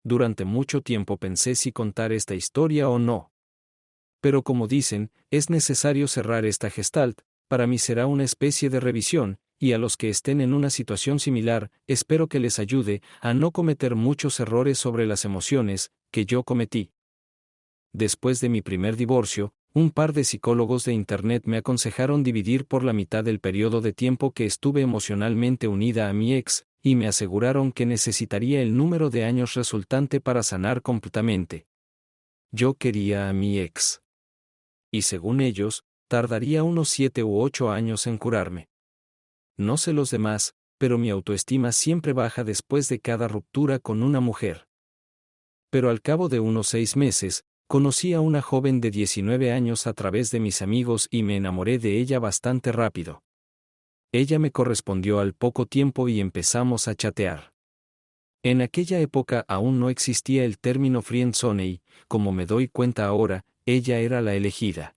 Durante mucho tiempo pensé si contar esta historia o no. Pero como dicen, es necesario cerrar esta gestalt, para mí será una especie de revisión, y a los que estén en una situación similar, espero que les ayude a no cometer muchos errores sobre las emociones que yo cometí. Después de mi primer divorcio, un par de psicólogos de Internet me aconsejaron dividir por la mitad el periodo de tiempo que estuve emocionalmente unida a mi ex, y me aseguraron que necesitaría el número de años resultante para sanar completamente. Yo quería a mi ex. Y según ellos, tardaría unos 7 u 8 años en curarme. No sé los demás, pero mi autoestima siempre baja después de cada ruptura con una mujer. Pero al cabo de unos 6 meses, conocí a una joven de 19 años a través de mis amigos y me enamoré de ella bastante rápido. Ella me correspondió al poco tiempo y empezamos a chatear. En aquella época aún no existía el término friendzone y, como me doy cuenta ahora, ella era la elegida.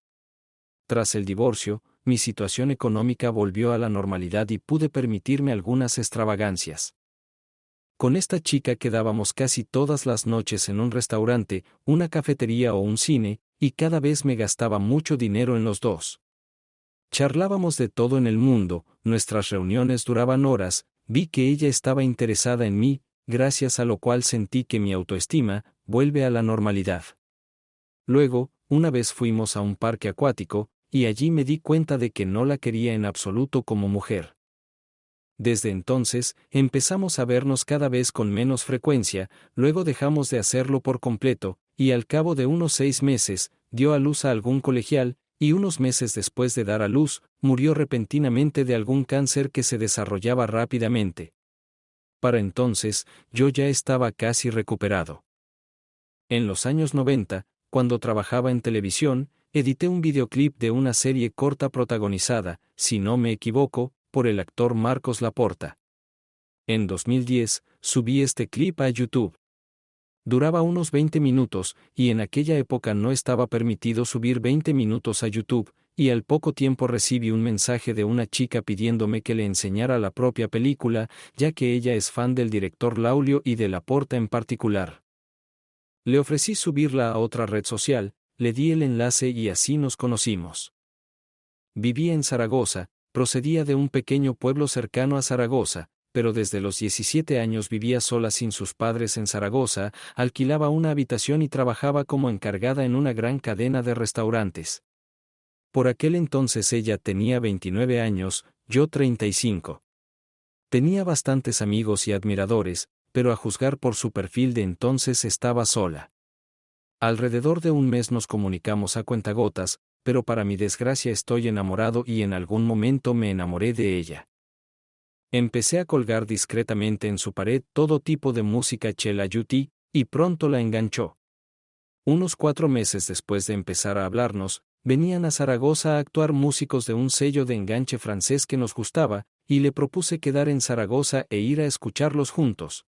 Tras el divorcio, mi situación económica volvió a la normalidad y pude permitirme algunas extravagancias. Con esta chica quedábamos casi todas las noches en un restaurante, una cafetería o un cine, y cada vez me gastaba mucho dinero en los dos. Charlábamos de todo en el mundo, nuestras reuniones duraban horas, vi que ella estaba interesada en mí, gracias a lo cual sentí que mi autoestima vuelve a la normalidad. Luego, una vez fuimos a un parque acuático, y allí me di cuenta de que no la quería en absoluto como mujer. Desde entonces, empezamos a vernos cada vez con menos frecuencia, luego dejamos de hacerlo por completo, y al cabo de unos 6 meses, dio a luz a algún colegial, y unos meses después de dar a luz, murió repentinamente de algún cáncer que se desarrollaba rápidamente. Para entonces, yo ya estaba casi recuperado. En los años 90, cuando trabajaba en televisión, edité un videoclip de una serie corta protagonizada, si no me equivoco, por el actor Marcos Laporta. En 2010, subí este clip a YouTube. Duraba unos 20 minutos, y en aquella época no estaba permitido subir 20 minutos a YouTube, y al poco tiempo recibí un mensaje de una chica pidiéndome que le enseñara la propia película, ya que ella es fan del director Laulio y de Laporta en particular. Le ofrecí subirla a otra red social, le di el enlace y así nos conocimos. Vivía en Zaragoza, procedía de un pequeño pueblo cercano a Zaragoza, pero desde los 17 años vivía sola sin sus padres en Zaragoza, alquilaba una habitación y trabajaba como encargada en una gran cadena de restaurantes. Por aquel entonces ella tenía 29 años, yo 35. Tenía bastantes amigos y admiradores, pero a juzgar por su perfil de entonces estaba sola. Alrededor de un mes nos comunicamos a cuentagotas, pero para mi desgracia estoy enamorado y en algún momento me enamoré de ella. Empecé a colgar discretamente en su pared todo tipo de música Chela Yuti, y pronto la enganchó. Unos 4 meses después de empezar a hablarnos, venían a Zaragoza a actuar músicos de un sello de enganche francés que nos gustaba, y le propuse quedar en Zaragoza e ir a escucharlos juntos.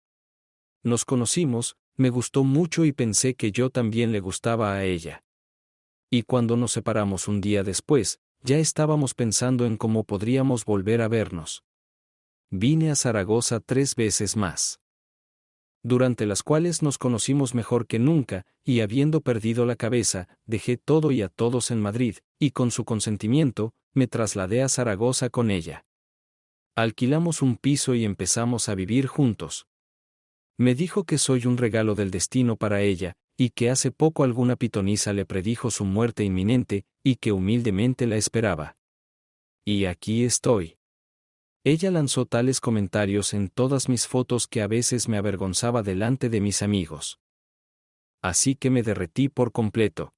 Nos conocimos, me gustó mucho y pensé que yo también le gustaba a ella. Y cuando nos separamos un día después, ya estábamos pensando en cómo podríamos volver a vernos. Vine a Zaragoza 3 veces más, durante las cuales nos conocimos mejor que nunca, y habiendo perdido la cabeza, dejé todo y a todos en Madrid, y con su consentimiento, me trasladé a Zaragoza con ella. Alquilamos un piso y empezamos a vivir juntos. Me dijo que soy un regalo del destino para ella, y que hace poco alguna pitonisa le predijo su muerte inminente, y que humildemente la esperaba. Y aquí estoy. Ella lanzó tales comentarios en todas mis fotos que a veces me avergonzaba delante de mis amigos. Así que me derretí por completo.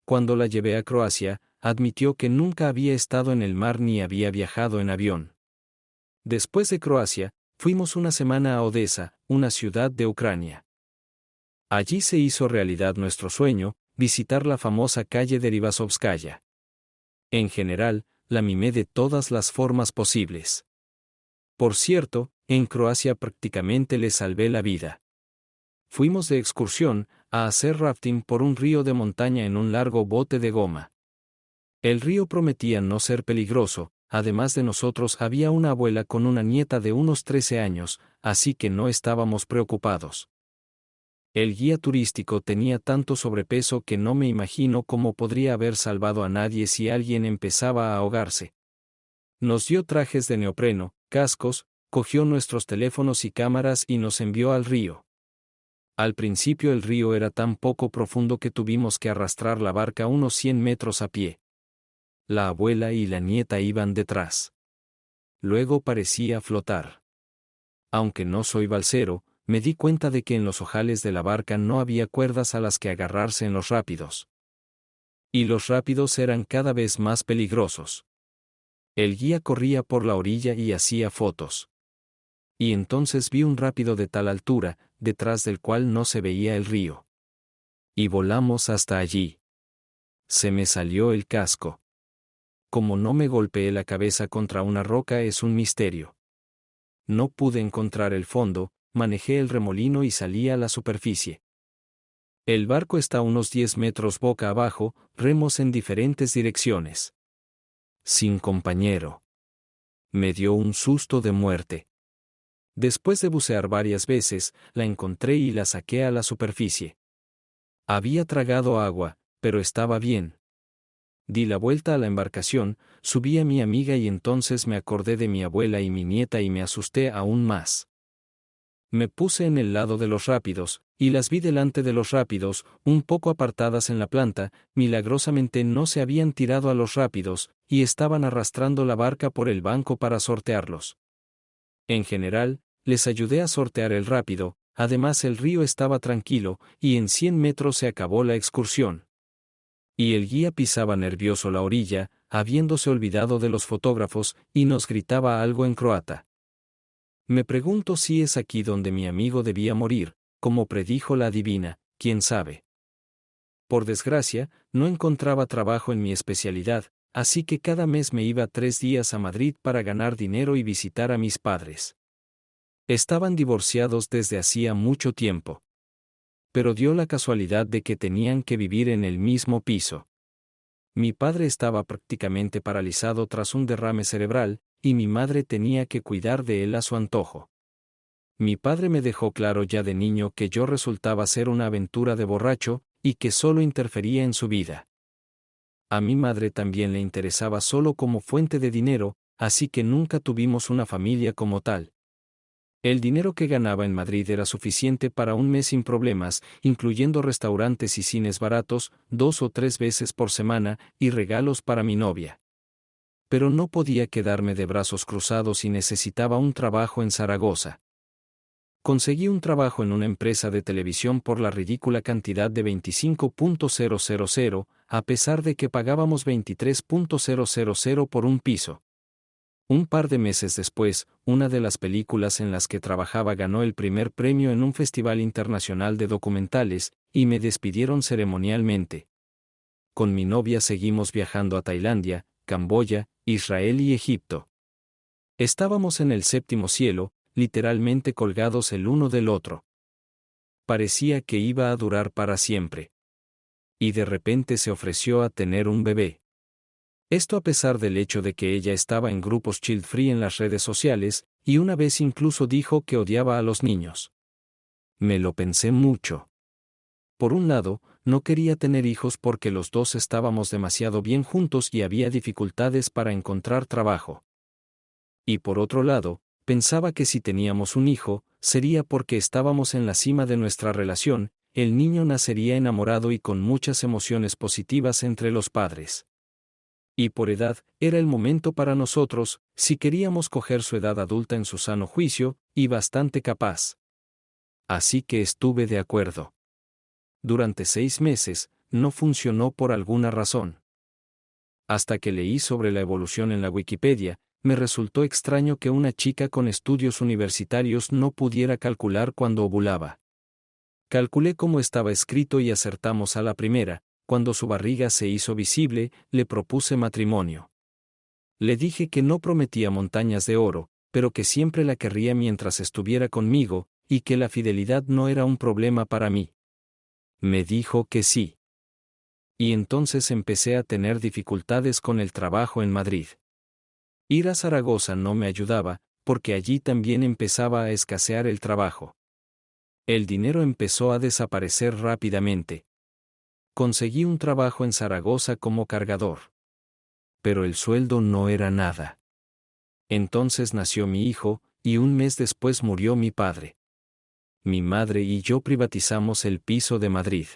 Cuando la llevé a Croacia, admitió que nunca había estado en el mar ni había viajado en avión. Después de Croacia, fuimos una semana a Odesa, una ciudad de Ucrania. Allí se hizo realidad nuestro sueño, visitar la famosa calle Deribasovskaya. En general, la mimé de todas las formas posibles. Por cierto, en Croacia prácticamente le salvé la vida. Fuimos de excursión, a hacer rafting por un río de montaña en un largo bote de goma. El río prometía no ser peligroso, además de nosotros había una abuela con una nieta de unos 13 años, así que no estábamos preocupados. El guía turístico tenía tanto sobrepeso que no me imagino cómo podría haber salvado a nadie si alguien empezaba a ahogarse. Nos dio trajes de neopreno, cascos, cogió nuestros teléfonos y cámaras y nos envió al río. Al principio el río era tan poco profundo que tuvimos que arrastrar la barca unos 100 metros a pie. La abuela y la nieta iban detrás. Luego parecía flotar. Aunque no soy balsero, me di cuenta de que en los ojales de la barca no había cuerdas a las que agarrarse en los rápidos. Y los rápidos eran cada vez más peligrosos. El guía corría por la orilla y hacía fotos. Y entonces vi un rápido de tal altura, detrás del cual no se veía el río. Y volamos hasta allí. Se me salió el casco. Como no me golpeé la cabeza contra una roca es un misterio. No pude encontrar el fondo, manejé el remolino y salí a la superficie. El barco está a unos 10 metros boca abajo, remos en diferentes direcciones. Sin compañero. Me dio un susto de muerte. Después de bucear varias veces, la encontré y la saqué a la superficie. Había tragado agua, pero estaba bien. Di la vuelta a la embarcación, subí a mi amiga y entonces me acordé de mi abuela y mi nieta y me asusté aún más. Me puse en el lado de los rápidos, y las vi delante de los rápidos, un poco apartadas en la planta, milagrosamente no se habían tirado a los rápidos, y estaban arrastrando la barca por el banco para sortearlos. En general, les ayudé a sortear el rápido, además el río estaba tranquilo, y en 100 metros se acabó la excursión. Y el guía pisaba nervioso la orilla, habiéndose olvidado de los fotógrafos, y nos gritaba algo en croata. Me pregunto si es aquí donde mi amigo debía morir, como predijo la adivina, quién sabe. Por desgracia, no encontraba trabajo en mi especialidad, así que cada mes me iba 3 días a Madrid para ganar dinero y visitar a mis padres. Estaban divorciados desde hacía mucho tiempo. Pero dio la casualidad de que tenían que vivir en el mismo piso. Mi padre estaba prácticamente paralizado tras un derrame cerebral, y mi madre tenía que cuidar de él a su antojo. Mi padre me dejó claro ya de niño que yo resultaba ser una aventura de borracho, y que solo interfería en su vida. A mi madre también le interesaba solo como fuente de dinero, así que nunca tuvimos una familia como tal. El dinero que ganaba en Madrid era suficiente para un mes sin problemas, incluyendo restaurantes y cines baratos, 2 o 3 veces por semana, y regalos para mi novia. Pero no podía quedarme de brazos cruzados y necesitaba un trabajo en Zaragoza. Conseguí un trabajo en una empresa de televisión por la ridícula cantidad de 25.000, a pesar de que pagábamos 23.000 por un piso. Un par de meses después, una de las películas en las que trabajaba ganó el primer premio en un festival internacional de documentales, y me despidieron ceremonialmente. Con mi novia seguimos viajando a Tailandia, Camboya, Israel y Egipto. Estábamos en el séptimo cielo, literalmente colgados el uno del otro. Parecía que iba a durar para siempre. Y de repente se ofreció a tener un bebé. Esto a pesar del hecho de que ella estaba en grupos child-free en las redes sociales, y una vez incluso dijo que odiaba a los niños. Me lo pensé mucho. Por un lado, no quería tener hijos porque los dos estábamos demasiado bien juntos y había dificultades para encontrar trabajo. Y por otro lado, pensaba que si teníamos un hijo, sería porque estábamos en la cima de nuestra relación, el niño nacería enamorado y con muchas emociones positivas entre los padres. Y por edad, era el momento para nosotros, si queríamos coger su edad adulta en su sano juicio, y bastante capaz. Así que estuve de acuerdo. Durante 6 meses, no funcionó por alguna razón. Hasta que leí sobre la evolución en la Wikipedia, me resultó extraño que una chica con estudios universitarios no pudiera calcular cuando ovulaba. Calculé cómo estaba escrito y acertamos a la primera. Cuando su barriga se hizo visible, le propuse matrimonio. Le dije que no prometía montañas de oro, pero que siempre la querría mientras estuviera conmigo, y que la fidelidad no era un problema para mí. Me dijo que sí. Y entonces empecé a tener dificultades con el trabajo en Madrid. Ir a Zaragoza no me ayudaba, porque allí también empezaba a escasear el trabajo. El dinero empezó a desaparecer rápidamente. Conseguí un trabajo en Zaragoza como cargador. Pero el sueldo no era nada. Entonces nació mi hijo, y un mes después murió mi padre. Mi madre y yo privatizamos el piso de Madrid.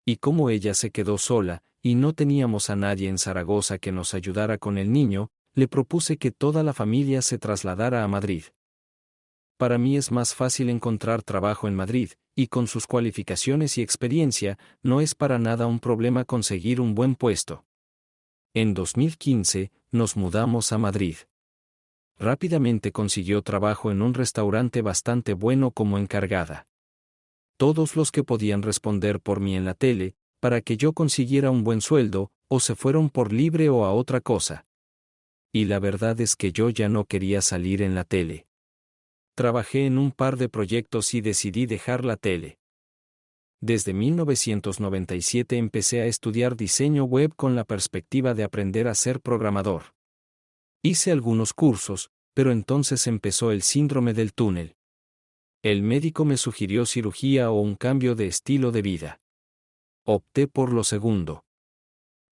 Y como ella se quedó sola, y no teníamos a nadie en Zaragoza que nos ayudara con el niño, le propuse que toda la familia se trasladara a Madrid. Para mí es más fácil encontrar trabajo en Madrid, y con sus cualificaciones y experiencia, no es para nada un problema conseguir un buen puesto. En 2015, nos mudamos a Madrid. Rápidamente consiguió trabajo en un restaurante bastante bueno como encargada. Todos los que podían responder por mí en la tele, para que yo consiguiera un buen sueldo, o se fueron por libre o a otra cosa. Y la verdad es que yo ya no quería salir en la tele. Trabajé en un par de proyectos y decidí dejar la tele. Desde 1997 empecé a estudiar diseño web con la perspectiva de aprender a ser programador. Hice algunos cursos, pero entonces empezó el síndrome del túnel. El médico me sugirió cirugía o un cambio de estilo de vida. Opté por lo segundo.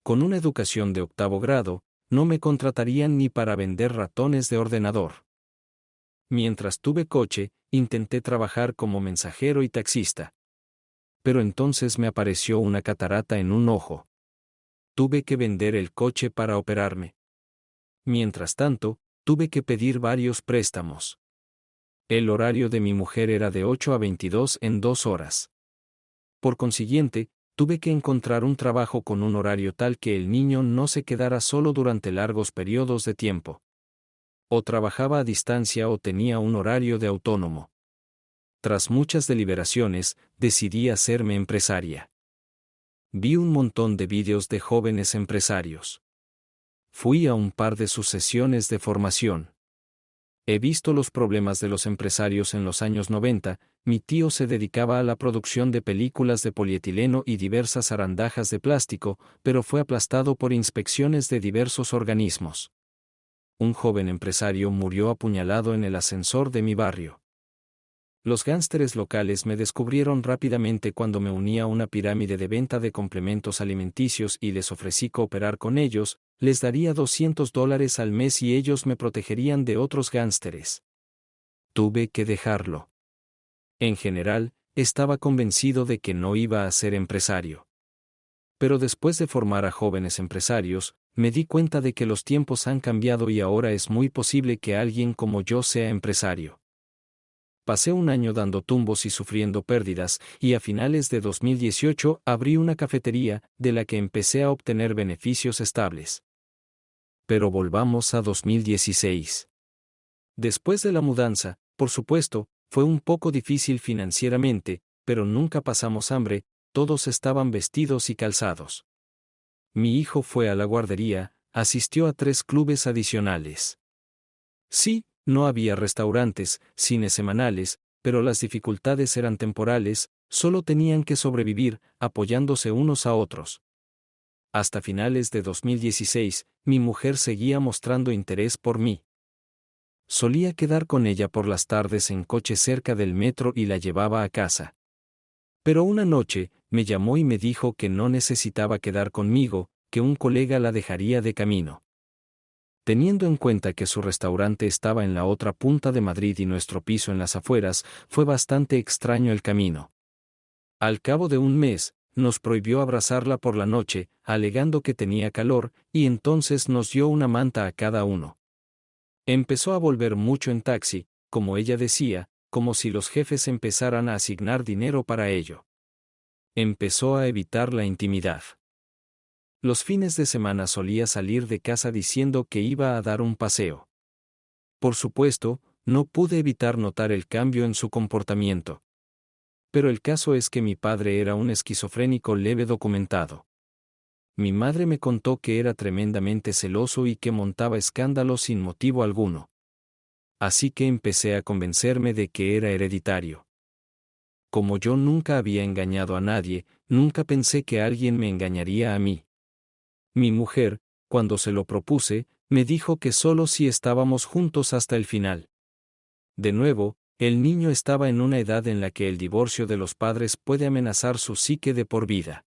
Con una educación de 8º grado, no me contratarían ni para vender ratones de ordenador. Mientras tuve coche, intenté trabajar como mensajero y taxista. Pero entonces me apareció una catarata en un ojo. Tuve que vender el coche para operarme. Mientras tanto, tuve que pedir varios préstamos. El horario de mi mujer era de 8 a 22 en 2 horas. Por consiguiente, tuve que encontrar un trabajo con un horario tal que el niño no se quedara solo durante largos periodos de tiempo. O trabajaba a distancia o tenía un horario de autónomo. Tras muchas deliberaciones, decidí hacerme empresaria. Vi un montón de vídeos de jóvenes empresarios. Fui a un par de sus sesiones de formación. He visto los problemas de los empresarios en los años 90, mi tío se dedicaba a la producción de películas de polietileno y diversas arandajas de plástico, pero fue aplastado por inspecciones de diversos organismos. Un joven empresario murió apuñalado en el ascensor de mi barrio. Los gánsteres locales me descubrieron rápidamente cuando me uní a una pirámide de venta de complementos alimenticios y les ofrecí cooperar con ellos, les daría $200 al mes y ellos me protegerían de otros gánsteres. Tuve que dejarlo. En general, estaba convencido de que no iba a ser empresario. Pero después de formar a jóvenes empresarios, me di cuenta de que los tiempos han cambiado y ahora es muy posible que alguien como yo sea empresario. Pasé un año dando tumbos y sufriendo pérdidas, y a finales de 2018 abrí una cafetería, de la que empecé a obtener beneficios estables. Pero volvamos a 2016. Después de la mudanza, por supuesto, fue un poco difícil financieramente, pero nunca pasamos hambre, todos estaban vestidos y calzados. Mi hijo fue a la guardería, asistió a 3 clubes adicionales. Sí, no había restaurantes, cines semanales, pero las dificultades eran temporales, solo tenían que sobrevivir, apoyándose unos a otros. Hasta finales de 2016, mi mujer seguía mostrando interés por mí. Solía quedar con ella por las tardes en coche cerca del metro y la llevaba a casa. Pero una noche, me llamó y me dijo que no necesitaba quedar conmigo, que un colega la dejaría de camino. Teniendo en cuenta que su restaurante estaba en la otra punta de Madrid y nuestro piso en las afueras, fue bastante extraño el camino. Al cabo de un mes, nos prohibió abrazarla por la noche, alegando que tenía calor, y entonces nos dio una manta a cada uno. Empezó a volver mucho en taxi, como ella decía, como si los jefes empezaran a asignar dinero para ello. Empezó a evitar la intimidad. Los fines de semana solía salir de casa diciendo que iba a dar un paseo. Por supuesto, no pude evitar notar el cambio en su comportamiento. Pero el caso es que mi padre era un esquizofrénico leve documentado. Mi madre me contó que era tremendamente celoso y que montaba escándalos sin motivo alguno. Así que empecé a convencerme de que era hereditario. Como yo nunca había engañado a nadie, nunca pensé que alguien me engañaría a mí. Mi mujer, cuando se lo propuse, me dijo que solo si estábamos juntos hasta el final. De nuevo, El niño estaba en una edad en la que el divorcio de los padres puede amenazar su psique de por vida.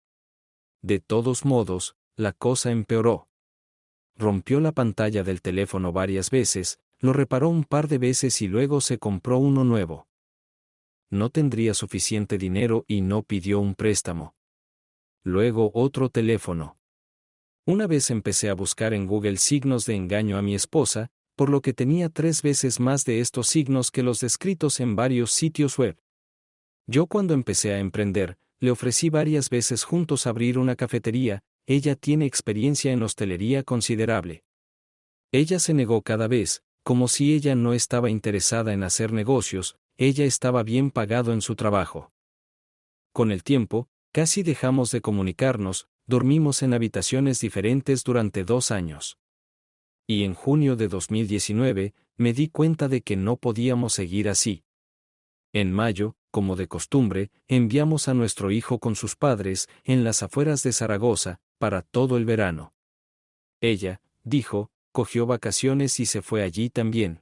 De todos modos, la cosa empeoró. Rompió la pantalla del teléfono varias veces, lo reparó un par de veces y luego se compró uno nuevo. No tendría suficiente dinero y no pidió un préstamo. Luego otro teléfono. Una vez empecé a buscar en Google signos de engaño a mi esposa, por lo que tenía 3 veces más de estos signos que los descritos en varios sitios web. Yo cuando empecé a emprender, le ofrecí varias veces juntos abrir una cafetería. Ella tiene experiencia en hostelería considerable. Ella se negó cada vez, como si ella no estaba interesada en hacer negocios, ella estaba bien pagado en su trabajo. Con el tiempo, casi dejamos de comunicarnos, dormimos en habitaciones diferentes durante 2 años. Y en junio de 2019, me di cuenta de que no podíamos seguir así. En mayo, como de costumbre, enviamos a nuestro hijo con sus padres, en las afueras de Zaragoza, para todo el verano. Ella, dijo, cogió vacaciones y se fue allí también.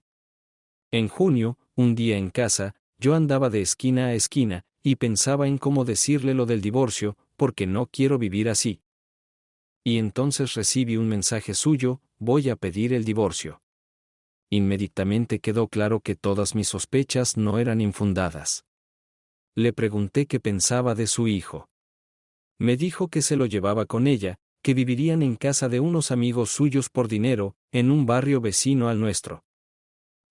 En junio, un día en casa, yo andaba de esquina a esquina, y pensaba en cómo decirle lo del divorcio, porque no quiero vivir así. Y entonces recibí un mensaje suyo: voy a pedir el divorcio. Inmediatamente quedó claro que todas mis sospechas no eran infundadas. Le pregunté qué pensaba de su hijo. Me dijo que se lo llevaba con ella, que vivirían en casa de unos amigos suyos por dinero, en un barrio vecino al nuestro.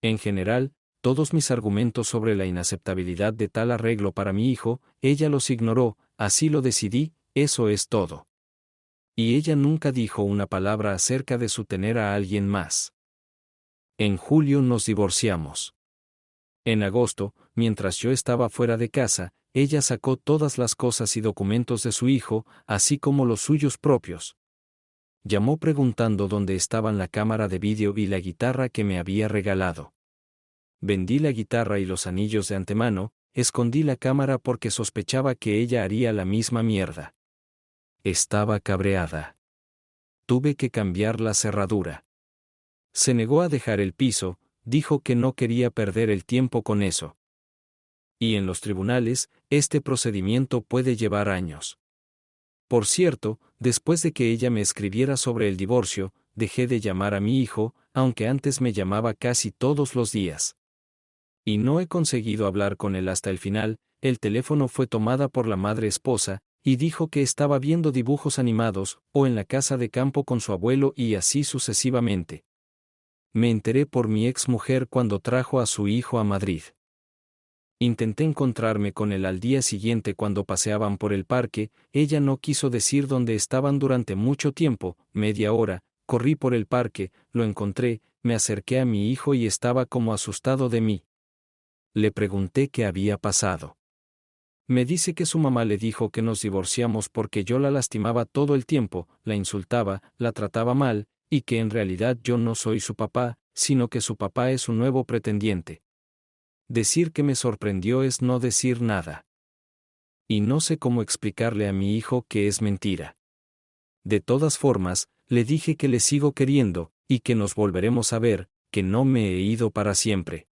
En general, todos mis argumentos sobre la inaceptabilidad de tal arreglo para mi hijo, ella los ignoró. Así lo decidí, eso es todo. Y ella nunca dijo una palabra acerca de su tener a alguien más. En julio nos divorciamos. En agosto, mientras yo estaba fuera de casa, ella sacó todas las cosas y documentos de su hijo, así como los suyos propios. Llamó preguntando dónde estaban la cámara de vídeo y la guitarra que me había regalado. Vendí la guitarra y los anillos de antemano, escondí la cámara porque sospechaba que ella haría la misma mierda. Estaba cabreada. Tuve que cambiar la cerradura. Se negó a dejar el piso, dijo que no quería perder el tiempo con eso. Y en los tribunales, este procedimiento puede llevar años. Por cierto, después de que ella me escribiera sobre el divorcio, dejé de llamar a mi hijo, aunque antes me llamaba casi todos los días. Y no he conseguido hablar con él hasta el final. El teléfono fue tomada por la madre esposa, y dijo que estaba viendo dibujos animados, o en la casa de campo con su abuelo y así sucesivamente. Me enteré por mi ex mujer cuando trajo a su hijo a Madrid. Intenté encontrarme con él al día siguiente cuando paseaban por el parque. Ella no quiso decir dónde estaban durante mucho tiempo, media hora. Corrí por el parque, lo encontré, me acerqué a mi hijo y estaba como asustado de mí. Le pregunté qué había pasado. Me dice que su mamá le dijo que nos divorciamos porque yo la lastimaba todo el tiempo, la insultaba, la trataba mal, y que en realidad yo no soy su papá, sino que su papá es un nuevo pretendiente. Decir que me sorprendió es no decir nada. Y no sé cómo explicarle a mi hijo que es mentira. De todas formas, le dije que le sigo queriendo, y que nos volveremos a ver, que no me he ido para siempre.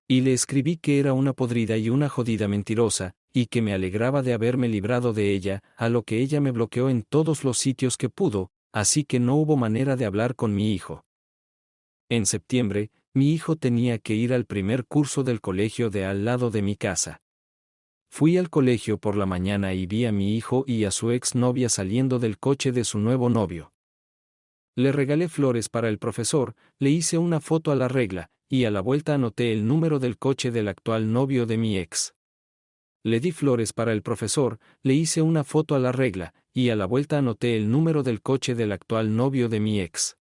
Y le escribí que era una podrida y una jodida mentirosa, y que me alegraba de haberme librado de ella, a lo que ella me bloqueó en todos los sitios que pudo, así que no hubo manera de hablar con mi hijo. En septiembre, mi hijo tenía que ir al primer curso del colegio de al lado de mi casa. Fui al colegio por la mañana y vi a mi hijo y a su ex novia saliendo del coche de su nuevo novio. Le regalé flores para el profesor, le hice una foto a la regla, y a la vuelta anoté el número del coche del actual novio de mi ex. Le di flores para el profesor, le hice una foto a la regla, y a la vuelta anoté el número del coche del actual novio de mi ex.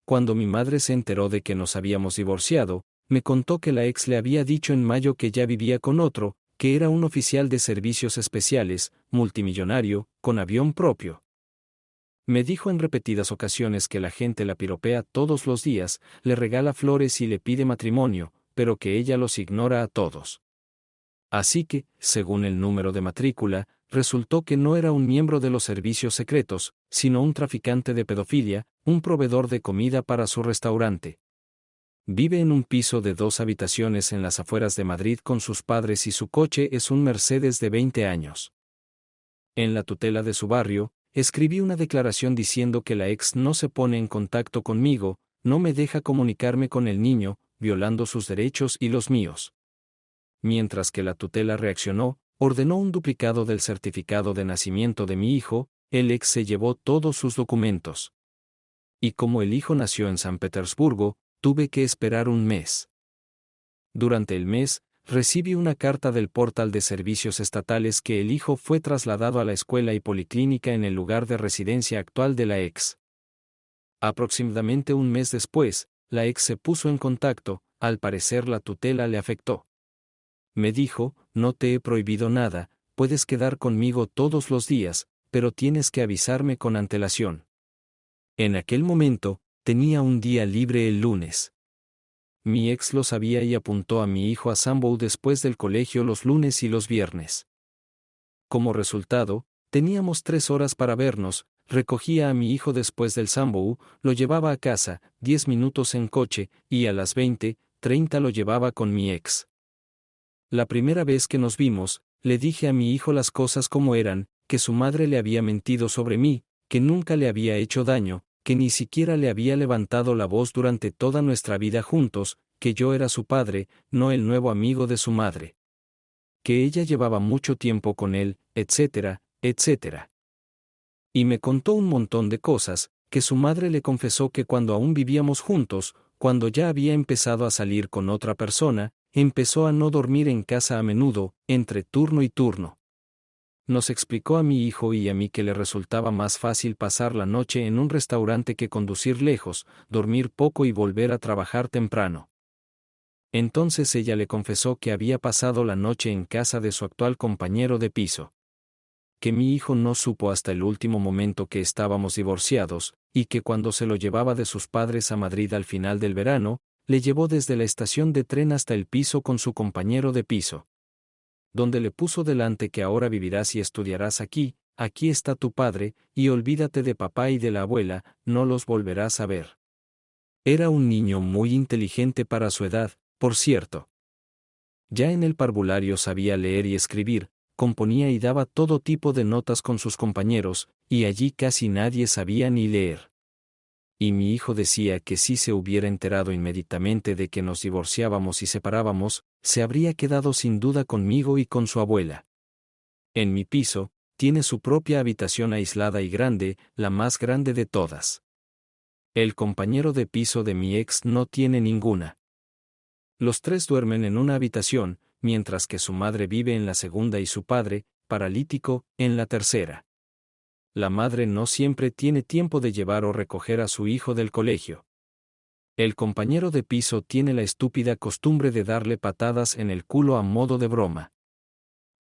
Cuando mi madre se enteró de que nos habíamos divorciado, me contó que la ex le había dicho en mayo que ya vivía con otro, que era un oficial de servicios especiales, multimillonario, con avión propio. Me dijo en repetidas ocasiones que la gente la piropea todos los días, le regala flores y le pide matrimonio, pero que ella los ignora a todos. Así que, según el número de matrícula, resultó que no era un miembro de los servicios secretos, sino un traficante de pedofilia, un proveedor de comida para su restaurante. Vive en un piso de 2 habitaciones en las afueras de Madrid con sus padres y su coche es un Mercedes de 20 años. En la tutela de su barrio, escribí una declaración diciendo que la ex no se pone en contacto conmigo, no me deja comunicarme con el niño, violando sus derechos y los míos. Mientras que la tutela reaccionó, ordenó un duplicado del certificado de nacimiento de mi hijo, el ex se llevó todos sus documentos. Y como el hijo nació en San Petersburgo, tuve que esperar un mes. Durante el mes, recibí una carta del portal de servicios estatales que el hijo fue trasladado a la escuela y policlínica en el lugar de residencia actual de la ex. Aproximadamente un mes después, la ex se puso en contacto, al parecer la tutela le afectó. Me dijo, no te he prohibido nada, puedes quedar conmigo todos los días, pero tienes que avisarme con antelación. En aquel momento, tenía un día libre el lunes. Mi ex lo sabía y apuntó a mi hijo a Sambo después del colegio los lunes y los viernes. Como resultado, teníamos 3 horas para vernos, recogía a mi hijo después del Sambo, lo llevaba a casa, 10 minutos en coche, y a las 20:30 lo llevaba con mi ex. La primera vez que nos vimos, le dije a mi hijo las cosas como eran, que su madre le había mentido sobre mí, que nunca le había hecho daño, que ni siquiera le había levantado la voz durante toda nuestra vida juntos, que yo era su padre, no el nuevo amigo de su madre. Que ella llevaba mucho tiempo con él, etcétera, etcétera. Y me contó un montón de cosas, que su madre le confesó que cuando aún vivíamos juntos, cuando ya había empezado a salir con otra persona, empezó a no dormir en casa a menudo, entre turno y turno. Nos explicó a mi hijo y a mí que le resultaba más fácil pasar la noche en un restaurante que conducir lejos, dormir poco y volver a trabajar temprano. Entonces ella le confesó que había pasado la noche en casa de su actual compañero de piso. Que mi hijo no supo hasta el último momento que estábamos divorciados, y que cuando se lo llevaba de sus padres a Madrid al final del verano, le llevó desde la estación de tren hasta el piso con su compañero de piso. Donde le puso delante que ahora vivirás y estudiarás aquí, aquí está tu padre, y olvídate de papá y de la abuela, no los volverás a ver. Era un niño muy inteligente para su edad, por cierto. Ya en el parvulario sabía leer y escribir, componía y daba todo tipo de notas con sus compañeros, y allí casi nadie sabía ni leer. Y mi hijo decía que si se hubiera enterado inmediatamente de que nos divorciábamos y separábamos, se habría quedado sin duda conmigo y con su abuela. En mi piso, tiene su propia habitación aislada y grande, la más grande de todas. El compañero de piso de mi ex no tiene ninguna. Los 3 duermen en una habitación, mientras que su madre vive en la segunda y su padre, paralítico, en la tercera. La madre no siempre tiene tiempo de llevar o recoger a su hijo del colegio. El compañero de piso tiene la estúpida costumbre de darle patadas en el culo a modo de broma.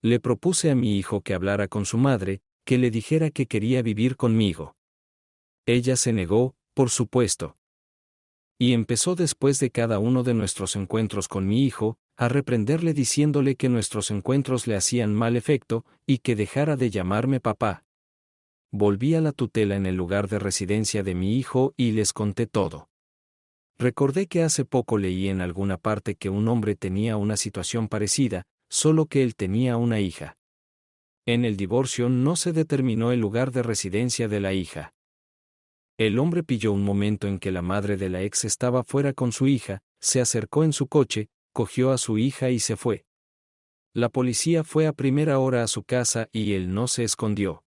Le propuse a mi hijo que hablara con su madre, que le dijera que quería vivir conmigo. Ella se negó, por supuesto. Y empezó después de cada uno de nuestros encuentros con mi hijo, a reprenderle diciéndole que nuestros encuentros le hacían mal efecto, y que dejara de llamarme papá. Volví a la tutela en el lugar de residencia de mi hijo y les conté todo. Recordé que hace poco leí en alguna parte que un hombre tenía una situación parecida, solo que él tenía una hija. En el divorcio no se determinó el lugar de residencia de la hija. El hombre pilló un momento en que la madre de la ex estaba fuera con su hija, se acercó en su coche, cogió a su hija y se fue. La policía fue a primera hora a su casa y él no se escondió.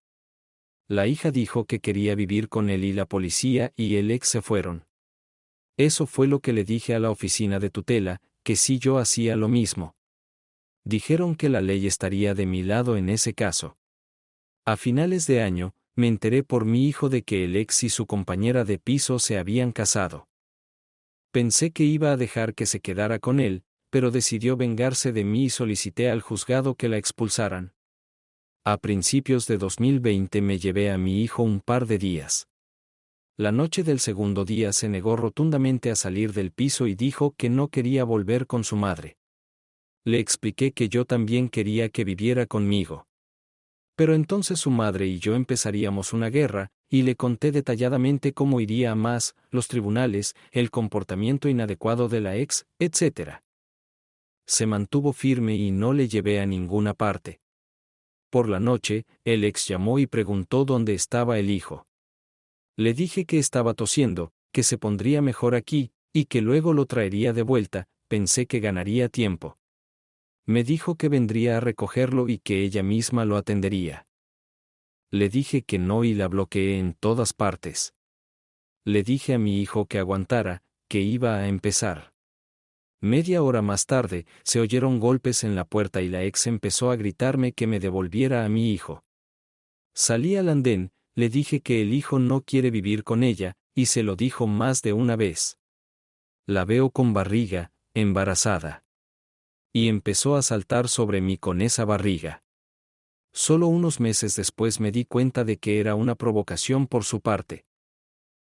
La hija dijo que quería vivir con él y la policía y el ex se fueron. Eso fue lo que le dije a la oficina de tutela, que si yo hacía lo mismo. Dijeron que la ley estaría de mi lado en ese caso. A finales de año, me enteré por mi hijo de que el ex y su compañera de piso se habían casado. Pensé que iba a dejar que se quedara con él, pero decidió vengarse de mí y solicité al juzgado que la expulsaran. A principios de 2020 me llevé a mi hijo un par de días. La noche del segundo día se negó rotundamente a salir del piso y dijo que no quería volver con su madre. Le expliqué que yo también quería que viviera conmigo. Pero entonces su madre y yo empezaríamos una guerra, y le conté detalladamente cómo iría a más, los tribunales, el comportamiento inadecuado de la ex, etc. Se mantuvo firme y no le llevé a ninguna parte. Por la noche, el ex llamó y preguntó dónde estaba el hijo. Le dije que estaba tosiendo, que se pondría mejor aquí, y que luego lo traería de vuelta. Pensé que ganaría tiempo. Me dijo que vendría a recogerlo y que ella misma lo atendería. Le dije que no y la bloqueé en todas partes. Le dije a mi hijo que aguantara, que iba a empezar. Media hora más tarde, se oyeron golpes en la puerta y la ex empezó a gritarme que me devolviera a mi hijo. Salí al andén, le dije que el hijo no quiere vivir con ella, y se lo dijo más de una vez. La veo con barriga, embarazada. Y empezó a saltar sobre mí con esa barriga. Solo unos meses después me di cuenta de que era una provocación por su parte.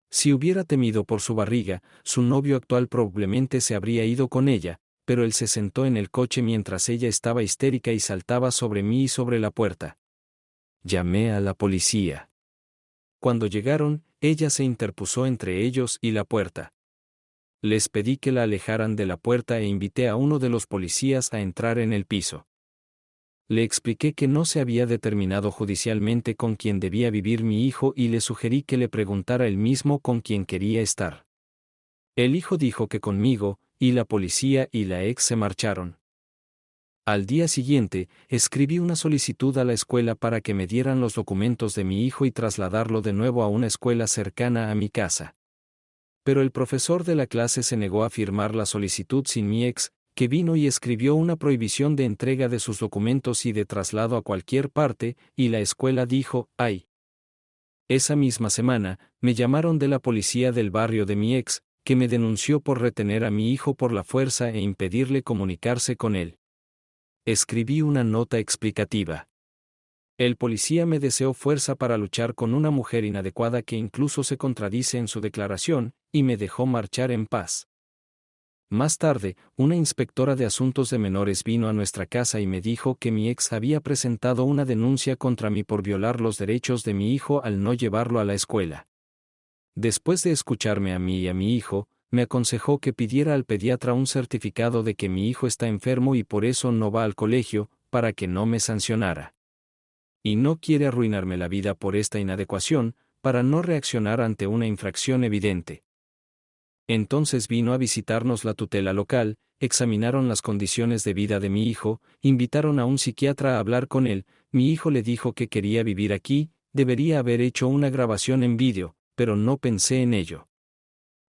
Si hubiera temido por su barriga, su novio actual probablemente se habría ido con ella, pero él se sentó en el coche mientras ella estaba histérica y saltaba sobre mí y sobre la puerta. Llamé a la policía. Cuando llegaron, ella se interpuso entre ellos y la puerta. Les pedí que la alejaran de la puerta e invité a uno de los policías a entrar en el piso. Le expliqué que no se había determinado judicialmente con quién debía vivir mi hijo y le sugerí que le preguntara él mismo con quién quería estar. El hijo dijo que conmigo, y la policía y la ex se marcharon. Al día siguiente, escribí una solicitud a la escuela para que me dieran los documentos de mi hijo y trasladarlo de nuevo a una escuela cercana a mi casa. Pero el profesor de la clase se negó a firmar la solicitud sin mi ex, que vino y escribió una prohibición de entrega de sus documentos y de traslado a cualquier parte, y la escuela dijo, ¡ay! Esa misma semana, me llamaron de la policía del barrio de mi ex, que me denunció por retener a mi hijo por la fuerza e impedirle comunicarse con él. Escribí una nota explicativa. El policía me deseó fuerza para luchar con una mujer inadecuada que incluso se contradice en su declaración, y me dejó marchar en paz. Más tarde, una inspectora de asuntos de menores vino a nuestra casa y me dijo que mi ex había presentado una denuncia contra mí por violar los derechos de mi hijo al no llevarlo a la escuela. Después de escucharme a mí y a mi hijo, me aconsejó que pidiera al pediatra un certificado de que mi hijo está enfermo y por eso no va al colegio, para que no me sancionara. Y no quiere arruinarme la vida por esta inadecuación, para no reaccionar ante una infracción evidente. Entonces vino a visitarnos la tutela local, examinaron las condiciones de vida de mi hijo, invitaron a un psiquiatra a hablar con él, mi hijo le dijo que quería vivir aquí, debería haber hecho una grabación en vídeo, pero no pensé en ello.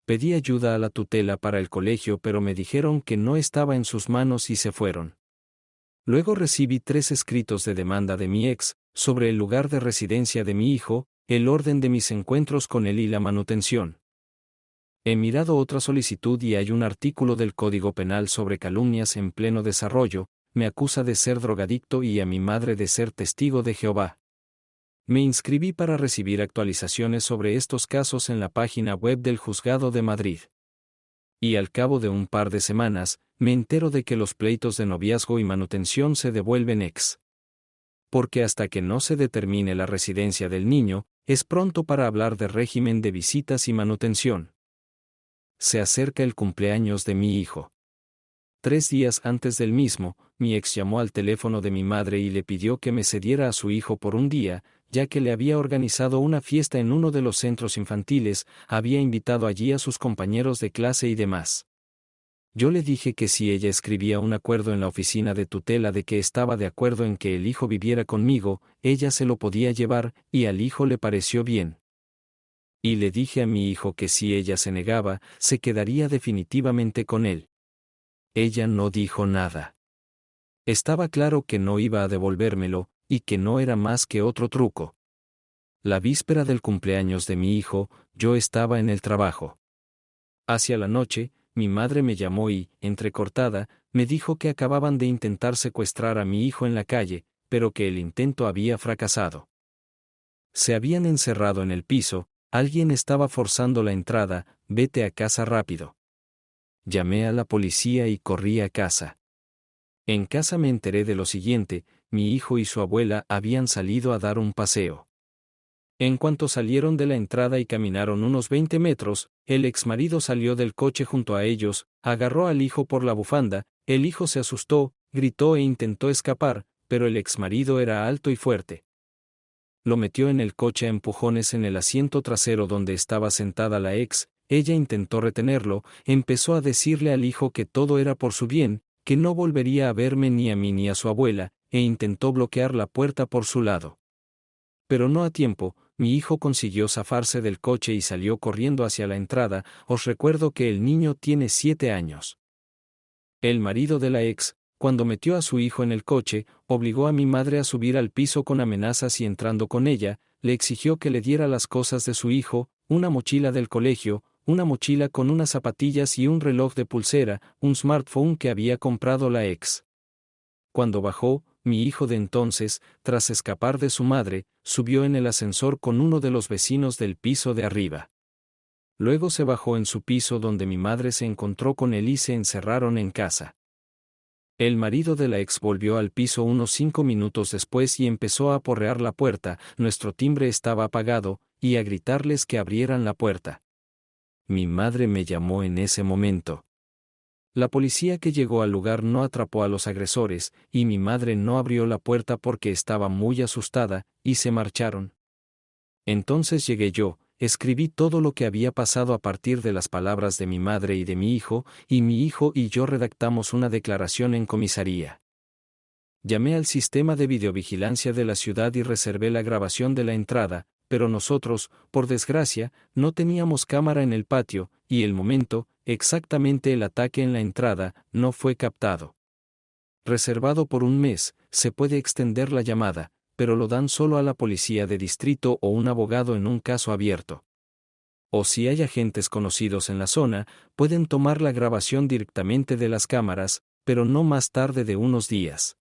Pedí ayuda a la tutela para el colegio pero me dijeron que no estaba en sus manos y se fueron. Luego recibí 3 escritos de demanda de mi ex, sobre el lugar de residencia de mi hijo, el orden de mis encuentros con él y la manutención. He mirado otra solicitud y hay un artículo del Código Penal sobre calumnias en pleno desarrollo, me acusa de ser drogadicto y a mi madre de ser testigo de Jehová. Me inscribí para recibir actualizaciones sobre estos casos en la página web del Juzgado de Madrid. Y al cabo de un par de semanas, me entero de que los pleitos de noviazgo y manutención se devuelven ex. Porque hasta que no se determine la residencia del niño, es pronto para hablar de régimen de visitas y manutención. Se acerca el cumpleaños de mi hijo. 3 días antes del mismo, mi ex llamó al teléfono de mi madre y le pidió que me cediera a su hijo por un día, ya que le había organizado una fiesta en uno de los centros infantiles, había invitado allí a sus compañeros de clase y demás. Yo le dije que si ella escribía un acuerdo en la oficina de tutela de que estaba de acuerdo en que el hijo viviera conmigo, ella se lo podía llevar, y al hijo le pareció bien. Y le dije a mi hijo que si ella se negaba, se quedaría definitivamente con él. Ella no dijo nada. Estaba claro que no iba a devolvérmelo, y que no era más que otro truco. La víspera del cumpleaños de mi hijo, yo estaba en el trabajo. Hacia la noche, mi madre me llamó y, entrecortada, me dijo que acababan de intentar secuestrar a mi hijo en la calle, pero que el intento había fracasado. Se habían encerrado en el piso, alguien estaba forzando la entrada, vete a casa rápido. Llamé a la policía y corrí a casa. En casa me enteré de lo siguiente, mi hijo y su abuela habían salido a dar un paseo. En cuanto salieron de la entrada y caminaron unos 20 metros, el exmarido salió del coche junto a ellos, agarró al hijo por la bufanda, el hijo se asustó, gritó e intentó escapar, pero el exmarido era alto y fuerte. Lo metió en el coche a empujones en el asiento trasero donde estaba sentada la ex. Ella intentó retenerlo, empezó a decirle al hijo que todo era por su bien, que no volvería a verme ni a mí ni a su abuela, e intentó bloquear la puerta por su lado. Pero no a tiempo, mi hijo consiguió zafarse del coche y salió corriendo hacia la entrada. Os recuerdo que el niño tiene 7 años. El marido de la ex, cuando metió a su hijo en el coche, obligó a mi madre a subir al piso con amenazas y entrando con ella, le exigió que le diera las cosas de su hijo, una mochila del colegio, una mochila con unas zapatillas y un reloj de pulsera, un smartphone que había comprado la ex. Cuando bajó, mi hijo de entonces, tras escapar de su madre, subió en el ascensor con uno de los vecinos del piso de arriba. Luego se bajó en su piso donde mi madre se encontró con él y se encerraron en casa. El marido de la ex volvió al piso unos 5 minutos después y empezó a aporrear la puerta, nuestro timbre estaba apagado, y a gritarles que abrieran la puerta. Mi madre me llamó en ese momento. La policía que llegó al lugar no atrapó a los agresores, y mi madre no abrió la puerta porque estaba muy asustada, y se marcharon. Entonces llegué yo, escribí todo lo que había pasado a partir de las palabras de mi madre y de mi hijo y yo redactamos una declaración en comisaría. Llamé al sistema de videovigilancia de la ciudad y reservé la grabación de la entrada, pero nosotros, por desgracia, no teníamos cámara en el patio, y el momento, exactamente el ataque en la entrada, no fue captado. Reservado por un mes, se puede extender la llamada, pero lo dan solo a la policía de distrito o un abogado en un caso abierto. O si hay agentes conocidos en la zona, pueden tomar la grabación directamente de las cámaras, pero no más tarde de unos días.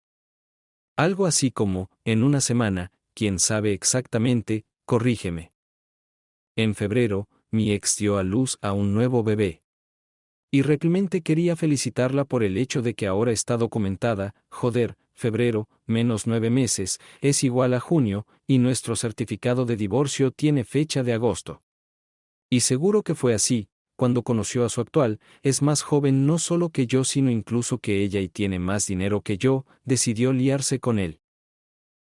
Algo así como, en una semana, quién sabe exactamente, corrígeme. En febrero, mi ex dio a luz a un nuevo bebé. Y realmente quería felicitarla por el hecho de que ahora está documentada. Joder, febrero, menos 9 meses, es igual a junio, y nuestro certificado de divorcio tiene fecha de agosto. Y seguro que fue así, cuando conoció a su actual, es más joven no solo que yo sino incluso que ella y tiene más dinero que yo, decidió liarse con él.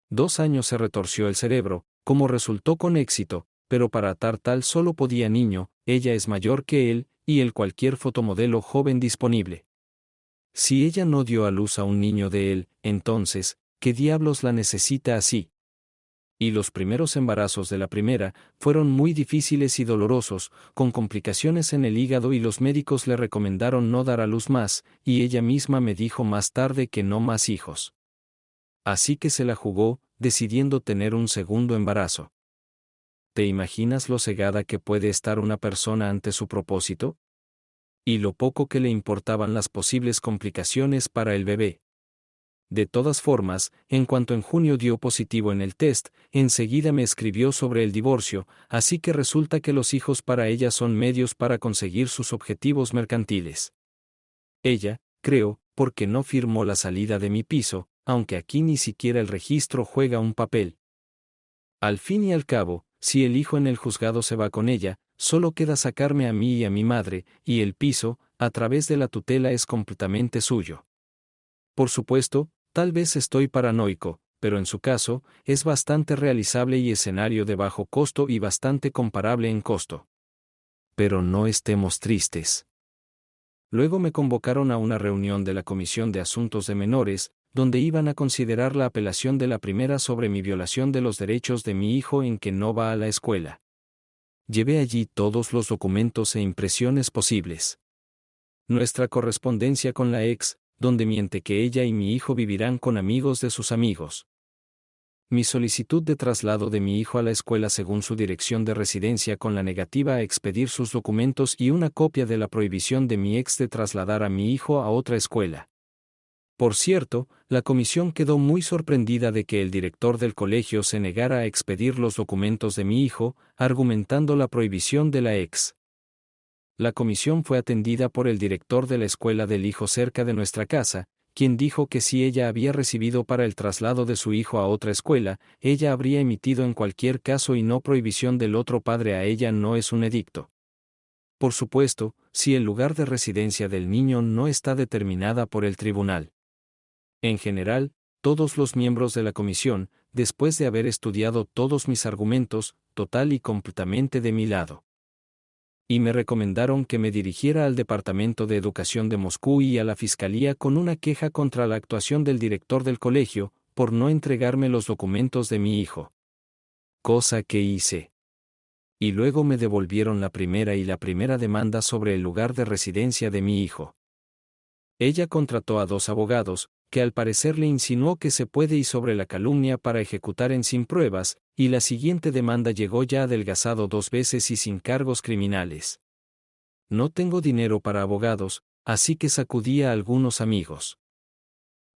2 años se retorció el cerebro, como resultó con éxito, pero para atar tal solo podía niño, ella es mayor que él, y el cualquier fotomodelo joven disponible. Si ella no dio a luz a un niño de él, entonces, ¿qué diablos la necesita así? Y los primeros embarazos de la primera fueron muy difíciles y dolorosos, con complicaciones en el hígado y los médicos le recomendaron no dar a luz más, y ella misma me dijo más tarde que no más hijos. Así que se la jugó, decidiendo tener un segundo embarazo. ¿Te imaginas lo cegada que puede estar una persona ante su propósito? Y lo poco que le importaban las posibles complicaciones para el bebé. De todas formas, en cuanto en junio dio positivo en el test, enseguida me escribió sobre el divorcio, así que resulta que los hijos para ella son medios para conseguir sus objetivos mercantiles. Ella, creo, porque no firmó la salida de mi piso, aunque aquí ni siquiera el registro juega un papel. Al fin y al cabo, si el hijo en el juzgado se va con ella, solo queda sacarme a mí y a mi madre, y el piso, a través de la tutela es completamente suyo. Por supuesto, tal vez estoy paranoico, pero en su caso, es bastante realizable y escenario de bajo costo y bastante comparable en costo. Pero no estemos tristes. Luego me convocaron a una reunión de la Comisión de Asuntos de Menores, donde iban a considerar la apelación de la primera sobre mi violación de los derechos de mi hijo en que no va a la escuela. Llevé allí todos los documentos e impresiones posibles. Nuestra correspondencia con la ex, donde miente que ella y mi hijo vivirán con amigos de sus amigos. Mi solicitud de traslado de mi hijo a la escuela según su dirección de residencia con la negativa a expedir sus documentos y una copia de la prohibición de mi ex de trasladar a mi hijo a otra escuela. Por cierto, la comisión quedó muy sorprendida de que el director del colegio se negara a expedir los documentos de mi hijo, argumentando la prohibición de la ex. La comisión fue atendida por el director de la escuela del hijo cerca de nuestra casa, quien dijo que si ella había recibido para el traslado de su hijo a otra escuela, ella habría emitido en cualquier caso y no prohibición del otro padre a ella no es un edicto. Por supuesto, si el lugar de residencia del niño no está determinada por el tribunal. En general, todos los miembros de la comisión, después de haber estudiado todos mis argumentos, total y completamente de mi lado, y me recomendaron que me dirigiera al Departamento de Educación de Moscú y a la Fiscalía con una queja contra la actuación del director del colegio, por no entregarme los documentos de mi hijo. Cosa que hice. Y luego me devolvieron la primera demanda sobre el lugar de residencia de mi hijo. Ella contrató a 2 abogados, que al parecer le insinuó que se puede y sobre la calumnia para ejecutar en sin pruebas, y la siguiente demanda llegó ya adelgazado 2 veces y sin cargos criminales. No tengo dinero para abogados, así que sacudí a algunos amigos.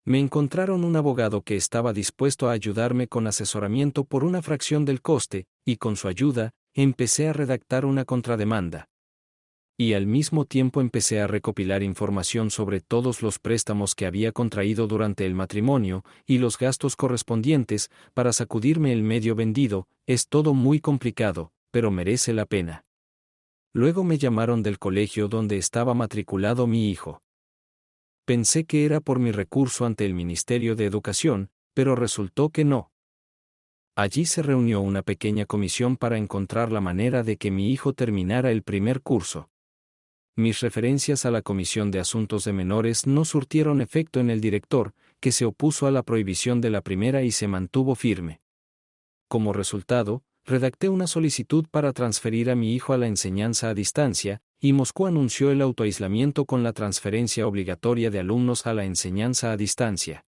Me encontraron un abogado que estaba dispuesto a ayudarme con asesoramiento por una fracción del coste, y con su ayuda, empecé a redactar una contrademanda. Y al mismo tiempo empecé a recopilar información sobre todos los préstamos que había contraído durante el matrimonio, y los gastos correspondientes, para sacudirme el medio vendido. Es todo muy complicado, pero merece la pena. Luego me llamaron del colegio donde estaba matriculado mi hijo. Pensé que era por mi recurso ante el Ministerio de Educación, pero resultó que no. Allí se reunió una pequeña comisión para encontrar la manera de que mi hijo terminara el primer curso. Mis referencias a la Comisión de Asuntos de Menores no surtieron efecto en el director, que se opuso a la prohibición de la primera y se mantuvo firme. Como resultado, redacté una solicitud para transferir a mi hijo a la enseñanza a distancia, y Moscú anunció el autoaislamiento con la transferencia obligatoria de alumnos a la enseñanza a distancia.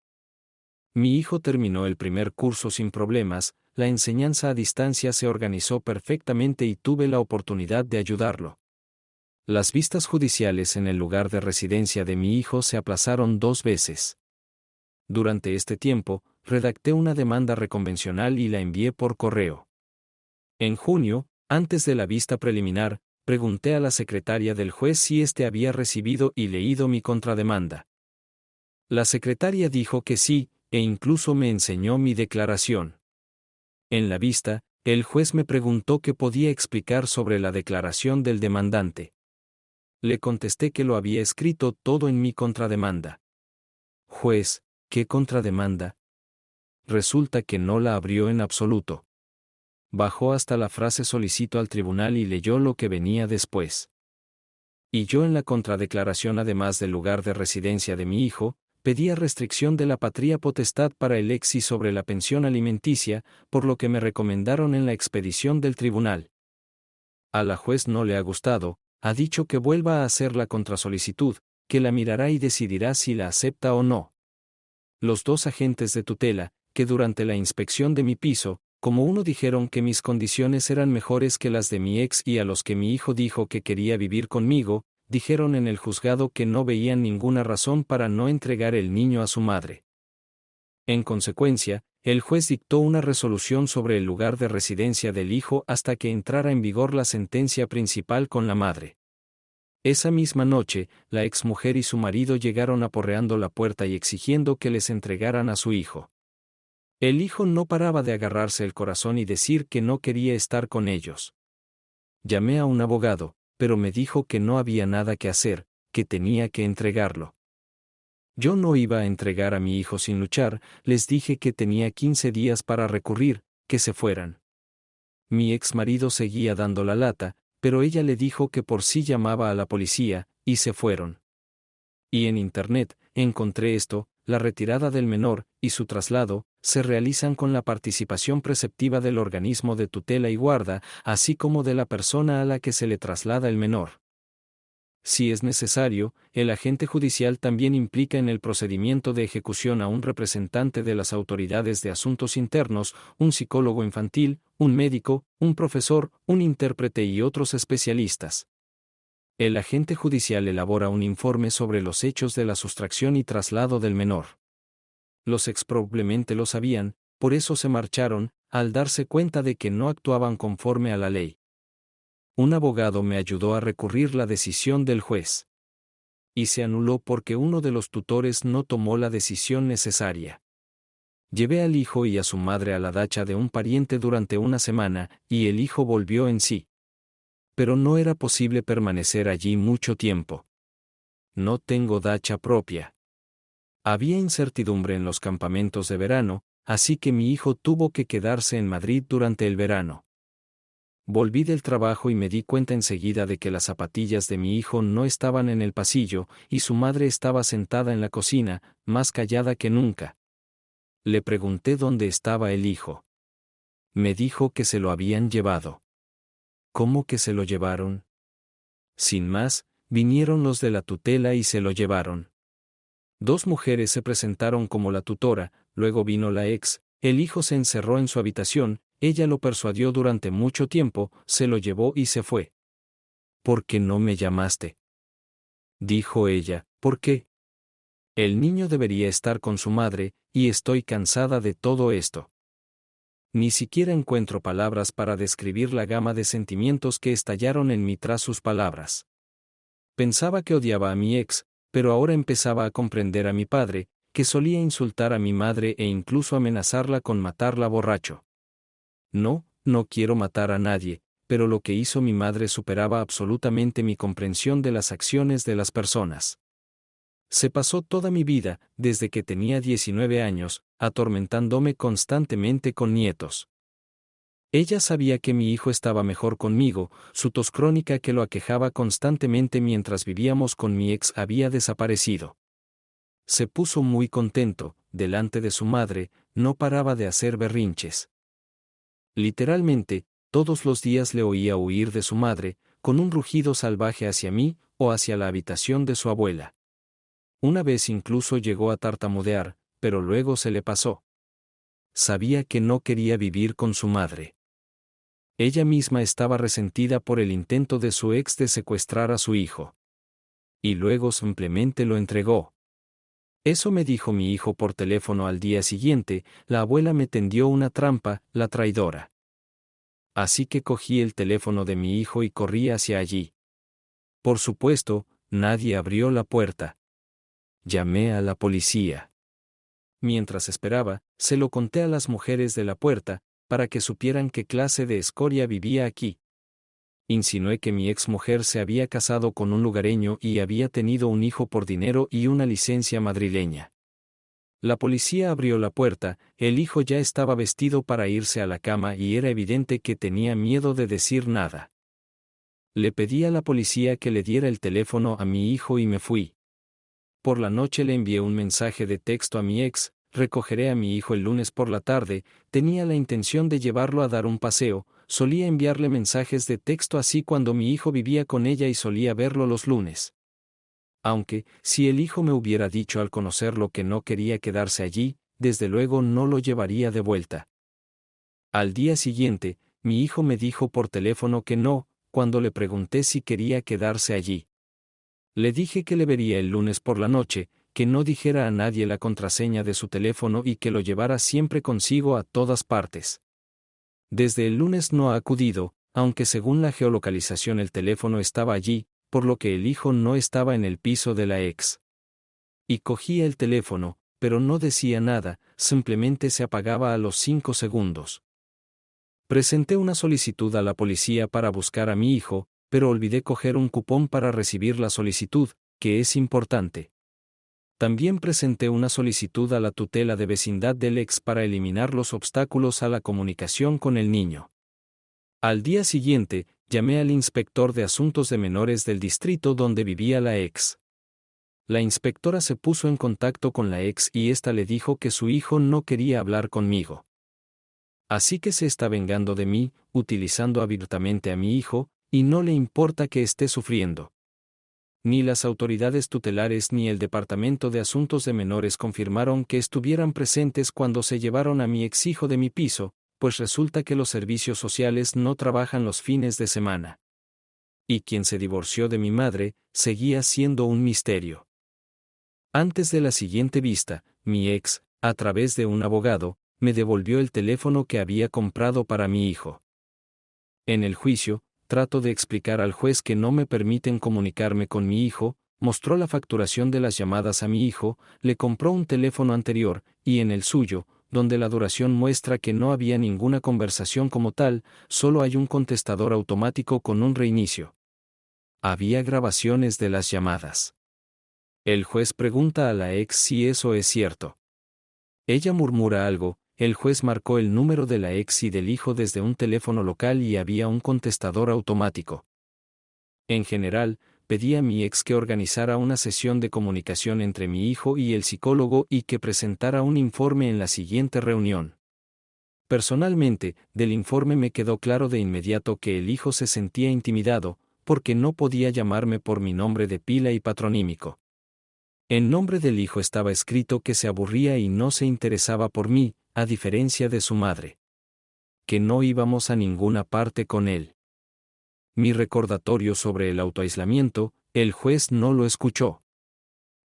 Mi hijo terminó el primer curso sin problemas, la enseñanza a distancia se organizó perfectamente y tuve la oportunidad de ayudarlo. Las vistas judiciales en el lugar de residencia de mi hijo se aplazaron 2 veces. Durante este tiempo, redacté una demanda reconvencional y la envié por correo. En junio, antes de la vista preliminar, pregunté a la secretaria del juez si éste había recibido y leído mi contrademanda. La secretaria dijo que sí, e incluso me enseñó mi declaración. En la vista, el juez me preguntó qué podía explicar sobre la declaración del demandante. Le contesté que lo había escrito todo en mi contrademanda. Juez, ¿qué contrademanda? Resulta que no la abrió en absoluto. Bajó hasta la frase solicito al tribunal y leyó lo que venía después. Y yo en la contradeclaración, además del lugar de residencia de mi hijo, pedía restricción de la patria potestad para el ex y sobre la pensión alimenticia, por lo que me recomendaron en la expedición del tribunal. A la juez no le ha gustado. Ha dicho que vuelva a hacer la contrasolicitud, que la mirará y decidirá si la acepta o no. Los 2 agentes de tutela, que durante la inspección de mi piso, como uno dijeron que mis condiciones eran mejores que las de mi ex y a los que mi hijo dijo que quería vivir conmigo, dijeron en el juzgado que no veían ninguna razón para no entregar el niño a su madre. En consecuencia, el juez dictó una resolución sobre el lugar de residencia del hijo hasta que entrara en vigor la sentencia principal con la madre. Esa misma noche, la exmujer y su marido llegaron aporreando la puerta y exigiendo que les entregaran a su hijo. El hijo no paraba de agarrarse el corazón y decir que no quería estar con ellos. Llamé a un abogado, pero me dijo que no había nada que hacer, que tenía que entregarlo. Yo no iba a entregar a mi hijo sin luchar, les dije que tenía 15 días para recurrir, que se fueran. Mi ex marido seguía dando la lata, pero ella le dijo que por sí llamaba a la policía, y se fueron. Y en Internet, encontré esto, la retirada del menor, y su traslado, se realizan con la participación preceptiva del organismo de tutela y guarda, así como de la persona a la que se le traslada el menor. Si es necesario, el agente judicial también implica en el procedimiento de ejecución a un representante de las autoridades de asuntos internos, un psicólogo infantil, un médico, un profesor, un intérprete y otros especialistas. El agente judicial elabora un informe sobre los hechos de la sustracción y traslado del menor. Los ex probablemente lo sabían, por eso se marcharon, al darse cuenta de que no actuaban conforme a la ley. Un abogado me ayudó a recurrir la decisión del juez. y se anuló porque uno de los tutores no tomó la decisión necesaria. Llevé al hijo y a su madre a la dacha de un pariente durante una semana, y el hijo volvió en sí. Pero no era posible permanecer allí mucho tiempo. No tengo dacha propia. Había incertidumbre en los campamentos de verano, así que mi hijo tuvo que quedarse en Madrid durante el verano. Volví del trabajo y me di cuenta enseguida de que las zapatillas de mi hijo no estaban en el pasillo, y su madre estaba sentada en la cocina, más callada que nunca. Le pregunté dónde estaba el hijo. Me dijo que se lo habían llevado. ¿Cómo que se lo llevaron? Sin más, vinieron los de la tutela y se lo llevaron. 2 mujeres se presentaron como la tutora, luego vino la ex, el hijo se encerró en su habitación, ella lo persuadió durante mucho tiempo, se lo llevó y se fue. ¿Por qué no me llamaste? Dijo ella, ¿por qué? El niño debería estar con su madre, y estoy cansada de todo esto. Ni siquiera encuentro palabras para describir la gama de sentimientos que estallaron en mí tras sus palabras. Pensaba que odiaba a mi ex, pero ahora empezaba a comprender a mi padre, que solía insultar a mi madre e incluso amenazarla con matarla borracho. No, no quiero matar a nadie, pero lo que hizo mi madre superaba absolutamente mi comprensión de las acciones de las personas. Se pasó toda mi vida, desde que tenía 19 años, atormentándome constantemente con nietos. Ella sabía que mi hijo estaba mejor conmigo, su tos crónica que lo aquejaba constantemente mientras vivíamos con mi ex había desaparecido. Se puso muy contento, delante de su madre, no paraba de hacer berrinches. Literalmente, todos los días le oía huir de su madre, con un rugido salvaje hacia mí, o hacia la habitación de su abuela. Una vez incluso llegó a tartamudear, pero luego se le pasó. Sabía que no quería vivir con su madre. Ella misma estaba resentida por el intento de su ex de secuestrar a su hijo. Y luego simplemente lo entregó. Eso me dijo mi hijo por teléfono al día siguiente, la abuela me tendió una trampa, la traidora. Así que cogí el teléfono de mi hijo y corrí hacia allí. Por supuesto, nadie abrió la puerta. Llamé a la policía. Mientras esperaba, se lo conté a las mujeres de la puerta, para que supieran qué clase de escoria vivía aquí. Insinué que mi exmujer se había casado con un lugareño y había tenido un hijo por dinero y una licencia madrileña. La policía abrió la puerta, el hijo ya estaba vestido para irse a la cama y era evidente que tenía miedo de decir nada. Le pedí a la policía que le diera el teléfono a mi hijo y me fui. Por la noche le envié un mensaje de texto a mi ex: recogeré a mi hijo el lunes por la tarde, tenía la intención de llevarlo a dar un paseo, solía enviarle mensajes de texto así cuando mi hijo vivía con ella y solía verlo los lunes. Aunque, si el hijo me hubiera dicho al conocerlo que no quería quedarse allí, desde luego no lo llevaría de vuelta. Al día siguiente, mi hijo me dijo por teléfono que no, cuando le pregunté si quería quedarse allí. Le dije que le vería el lunes por la noche, que no dijera a nadie la contraseña de su teléfono y que lo llevara siempre consigo a todas partes. Desde el lunes no ha acudido, aunque según la geolocalización el teléfono estaba allí, por lo que el hijo no estaba en el piso de la ex. Y cogía el teléfono, pero no decía nada, simplemente se apagaba a los 5 segundos. Presenté una solicitud a la policía para buscar a mi hijo, pero olvidé coger un cupón para recibir la solicitud, que es importante. También presenté una solicitud a la tutela de vecindad del ex para eliminar los obstáculos a la comunicación con el niño. Al día siguiente, llamé al inspector de asuntos de menores del distrito donde vivía la ex. La inspectora se puso en contacto con la ex y ésta le dijo que su hijo no quería hablar conmigo. Así que se está vengando de mí, utilizando abiertamente a mi hijo, y no le importa que esté sufriendo. Ni las autoridades tutelares ni el Departamento de Asuntos de Menores confirmaron que estuvieran presentes cuando se llevaron a mi ex hijo de mi piso, pues resulta que los servicios sociales no trabajan los fines de semana. Y quien se divorció de mi madre, seguía siendo un misterio. Antes de la siguiente vista, mi ex, a través de un abogado, me devolvió el teléfono que había comprado para mi hijo. En el juicio, trato de explicar al juez que no me permiten comunicarme con mi hijo, mostró la facturación de las llamadas a mi hijo, le compró un teléfono anterior, y en el suyo, donde la duración muestra que no había ninguna conversación como tal, solo hay un contestador automático con un reinicio. Había grabaciones de las llamadas. El juez pregunta a la ex si eso es cierto. Ella murmura algo, el juez marcó el número de la ex y del hijo desde un teléfono local y había un contestador automático. En general, pedí a mi ex que organizara una sesión de comunicación entre mi hijo y el psicólogo y que presentara un informe en la siguiente reunión. Personalmente, del informe me quedó claro de inmediato que el hijo se sentía intimidado, porque no podía llamarme por mi nombre de pila y patronímico. En nombre del hijo estaba escrito que se aburría y no se interesaba por mí, a diferencia de su madre. Que no íbamos a ninguna parte con él. Mi recordatorio sobre el autoaislamiento, el juez no lo escuchó.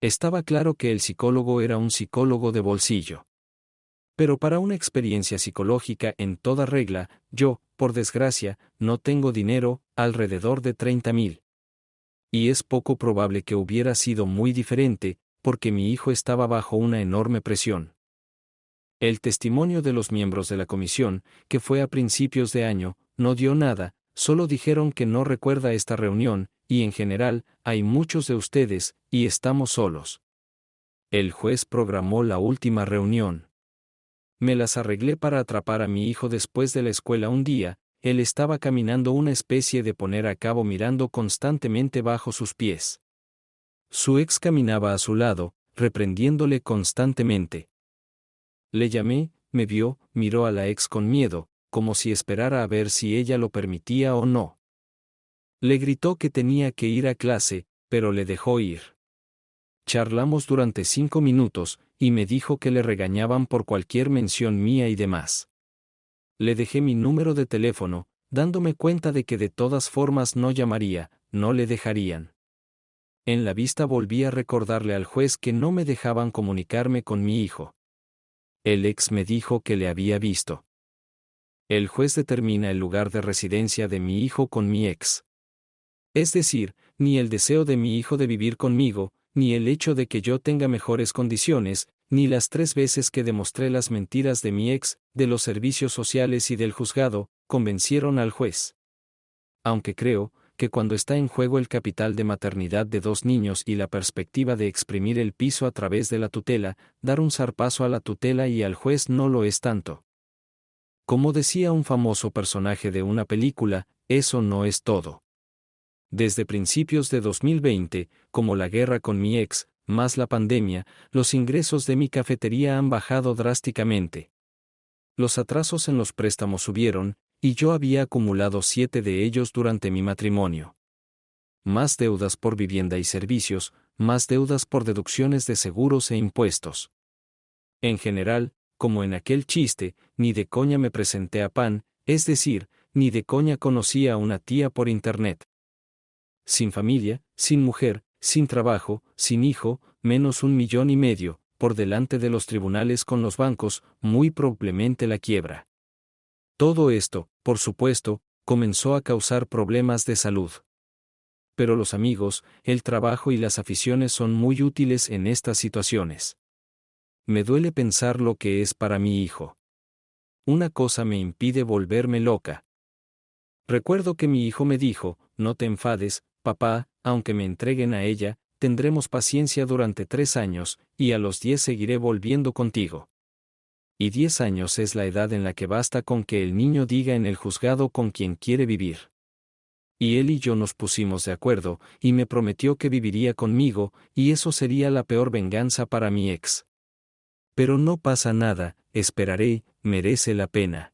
Estaba claro que el psicólogo era un psicólogo de bolsillo. Pero para una experiencia psicológica en toda regla, yo, por desgracia, no tengo dinero, alrededor de 30,000. Y es poco probable que hubiera sido muy diferente, porque mi hijo estaba bajo una enorme presión. El testimonio de los miembros de la comisión, que fue a principios de año, no dio nada, solo dijeron que no recuerda esta reunión, y en general, hay muchos de ustedes, y estamos solos. El juez programó la última reunión. Me las arreglé para atrapar a mi hijo después de la escuela un día, él estaba caminando una especie de poner a cabo mirando constantemente bajo sus pies. Su ex caminaba a su lado, reprendiéndole constantemente. Le llamé, me vio, miró a la ex con miedo, como si esperara a ver si ella lo permitía o no. Le gritó que tenía que ir a clase, pero le dejó ir. Charlamos durante 5 minutos, y me dijo que le regañaban por cualquier mención mía y demás. Le dejé mi número de teléfono, dándome cuenta de que de todas formas no llamaría, no le dejarían. En la vista volví a recordarle al juez que no me dejaban comunicarme con mi hijo. El ex me dijo que le había visto. El juez determina el lugar de residencia de mi hijo con mi ex. Es decir, ni el deseo de mi hijo de vivir conmigo, ni el hecho de que yo tenga mejores condiciones, ni las 3 veces que demostré las mentiras de mi ex, de los servicios sociales y del juzgado, convencieron al juez. Aunque creo que cuando está en juego el capital de maternidad de 2 niños y la perspectiva de exprimir el piso a través de la tutela, dar un zarpazo a la tutela y al juez no lo es tanto. Como decía un famoso personaje de una película, eso no es todo. Desde principios de 2020, como la guerra con mi ex, más la pandemia, los ingresos de mi cafetería han bajado drásticamente. Los atrasos en los préstamos subieron, y yo había acumulado 7 de ellos durante mi matrimonio. Más deudas por vivienda y servicios, más deudas por deducciones de seguros e impuestos. En general, como en aquel chiste, ni de coña me presenté a Pan, es decir, ni de coña conocí a una tía por internet. Sin familia, sin mujer, sin trabajo, sin hijo, menos 1,5 millones, por delante de los tribunales con los bancos, muy probablemente la quiebra. Todo esto, por supuesto, comenzó a causar problemas de salud. Pero los amigos, el trabajo y las aficiones son muy útiles en estas situaciones. Me duele pensar lo que es para mi hijo. Una cosa me impide volverme loca. Recuerdo que mi hijo me dijo, no te enfades, papá, aunque me entreguen a ella, tendremos paciencia durante 3 años, y a los 10 seguiré volviendo contigo. Y 10 años es la edad en la que basta con que el niño diga en el juzgado con quién quiere vivir. Y él y yo nos pusimos de acuerdo, y me prometió que viviría conmigo, y eso sería la peor venganza para mi ex. Pero no pasa nada, esperaré, merece la pena.